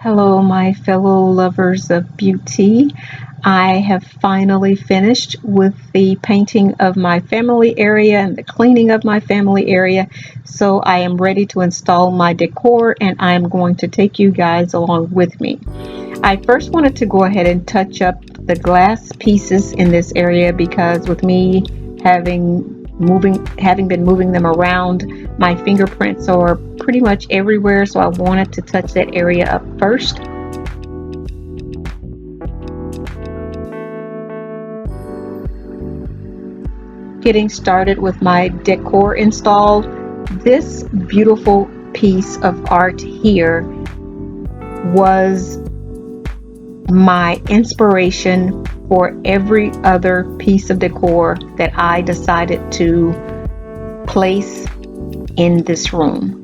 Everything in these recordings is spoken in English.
Hello, my fellow lovers of beauty. I have finally finished with the painting of my family area and the cleaning of my family area. So I am ready to install my decor and I am going to take you guys along with me. I first wanted to go ahead and touch up the glass pieces in this area because with me having been moving them around, my fingerprints are pretty much everywhere, so I wanted to touch that area up first. Getting started with my decor install, this beautiful piece of art here was my inspiration for every other piece of decor that I decided to place in this room.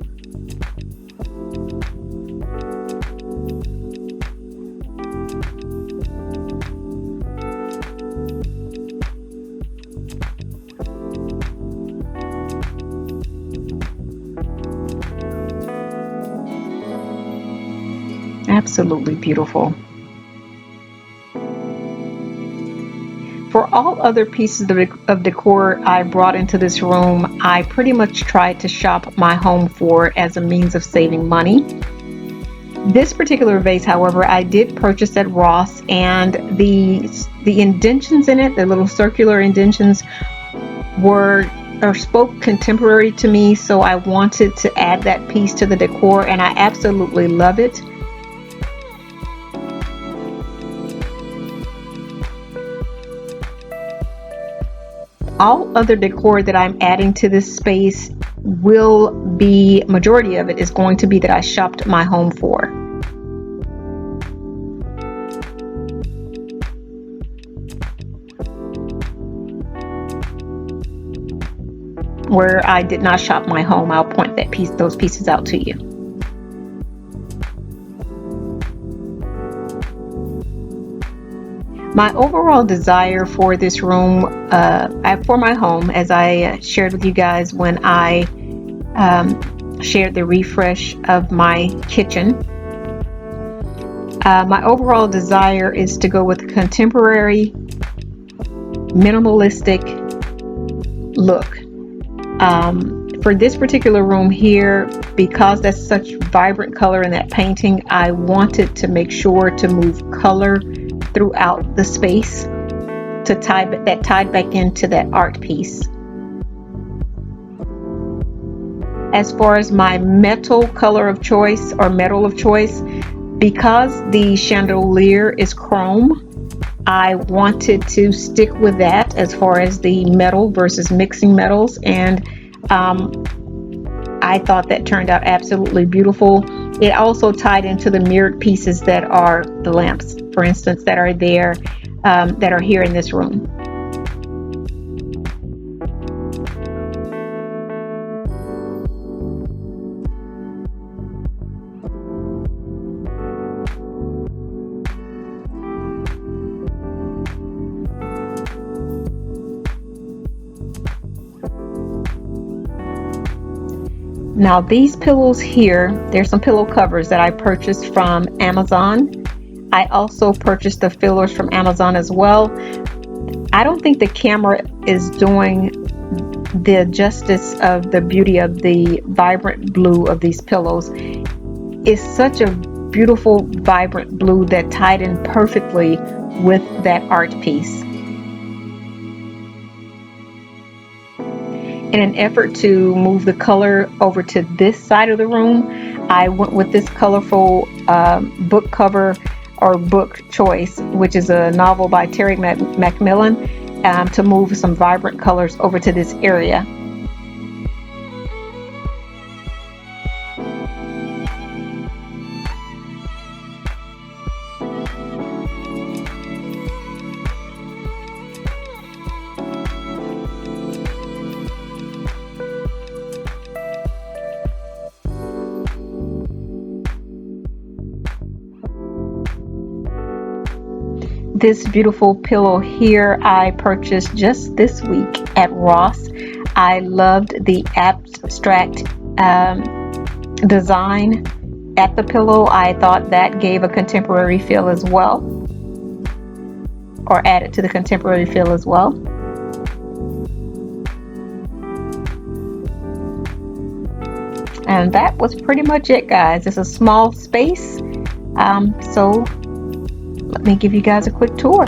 Absolutely beautiful. For all other pieces of decor I brought into this room, I pretty much tried to shop my home for as a means of saving money. This particular vase, however, I did purchase at Ross, and the indentions in it, the little circular indentions, spoke contemporary to me, so I wanted to add that piece to the decor, and I absolutely love it. All other decor that I'm adding to this space majority of it is going to be that I shopped my home for. Where I did not shop my home, I'll point those pieces out to you. My overall desire for this room, for my home, as I shared with you guys when I shared the refresh of my kitchen, my overall desire is to go with a contemporary, minimalistic look. For this particular room here, because that's such vibrant color in that painting, I wanted to make sure to move color throughout the space that tied back into that art piece. As far as my metal color of choice or metal of choice, because the chandelier is chrome, I wanted to stick with that as far as the metal versus mixing metals, and I thought that turned out absolutely beautiful. It also tied into the mirrored pieces that are the lamps, for instance, that are there, that are here in this room. Now these pillows here, there's some pillow covers that I purchased from Amazon. I also purchased the fillers from Amazon as well. I don't think the camera is doing the justice of the beauty of the vibrant blue of these pillows. It's such a beautiful, vibrant blue that tied in perfectly with that art piece. In an effort to move the color over to this side of the room, I went with this colorful book cover or book choice, which is a novel by Terry Macmillan, to move some vibrant colors over to this area. This beautiful pillow here I purchased just this week at Ross. I loved the abstract design at the pillow. I thought that gave a contemporary feel as well, or added to the contemporary feel as well. And that was pretty much it, guys. It's a small space, so let me give you guys a quick tour.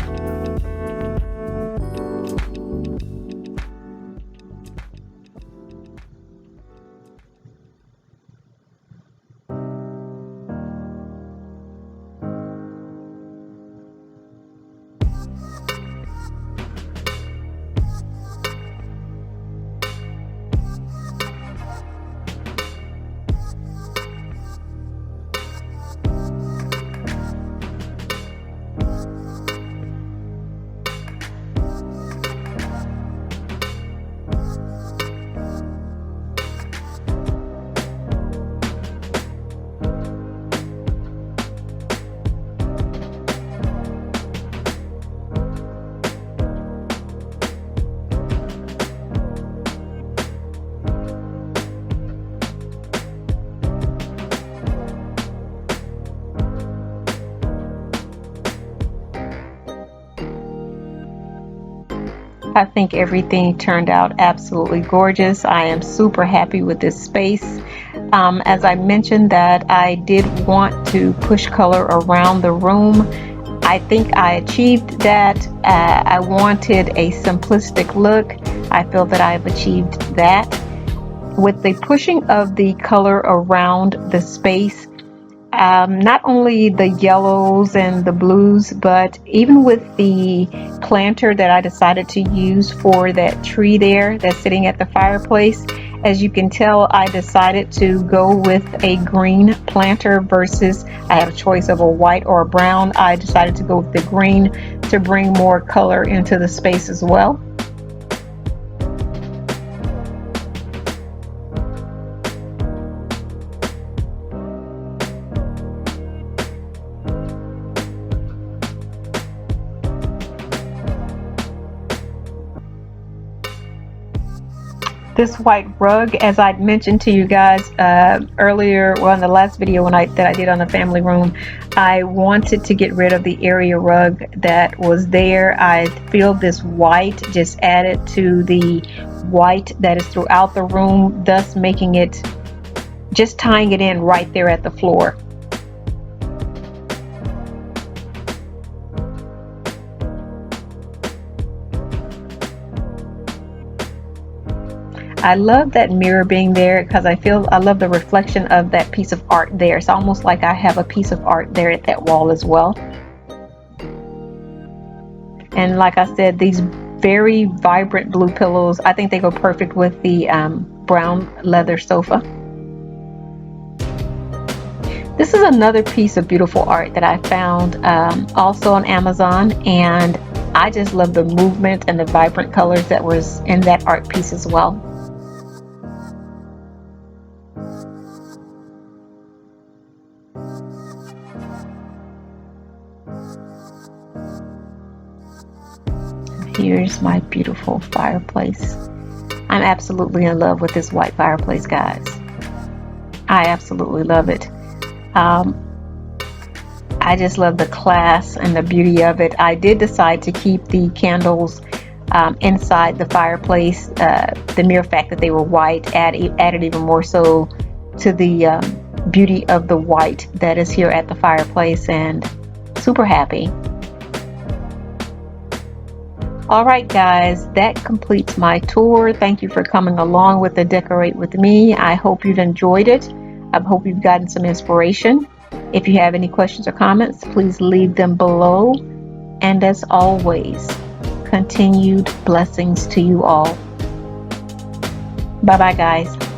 I think everything turned out absolutely gorgeous. I am super happy with this space. As I mentioned that I did want to push color around the room. I think I achieved that. I wanted a simplistic look. I feel that I've achieved that. With the pushing of the color around the space, not only the yellows and the blues, but even with the planter that I decided to use for that tree there that's sitting at the fireplace, as you can tell, I decided to go with a green planter versus I had a choice of a white or a brown. I decided to go with the green to bring more color into the space as well. This white rug, as I'd mentioned to you guys earlier, well, in the last video that I did on the family room, I wanted to get rid of the area rug that was there. I feel this white just added to the white that is throughout the room, thus making it, just tying it in right there at the floor. I love that mirror being there because I love the reflection of that piece of art there. It's almost like I have a piece of art there at that wall as well. And like I said, these very vibrant blue pillows, I think they go perfect with the brown leather sofa. This is another piece of beautiful art that I found also on Amazon, and I just love the movement and the vibrant colors that was in that art piece as well. Here's my beautiful fireplace. I'm absolutely in love with this white fireplace, guys. I absolutely love it. I just love the class and the beauty of it. I did decide to keep the candles inside the fireplace. The mere fact that they were white added even more so to the beauty of the white that is here at the fireplace, and super happy. Alright guys, that completes my tour. Thank you for coming along with the Decorate With Me. I hope you've enjoyed it. I hope you've gotten some inspiration. If you have any questions or comments, please leave them below. And as always, continued blessings to you all. Bye bye guys.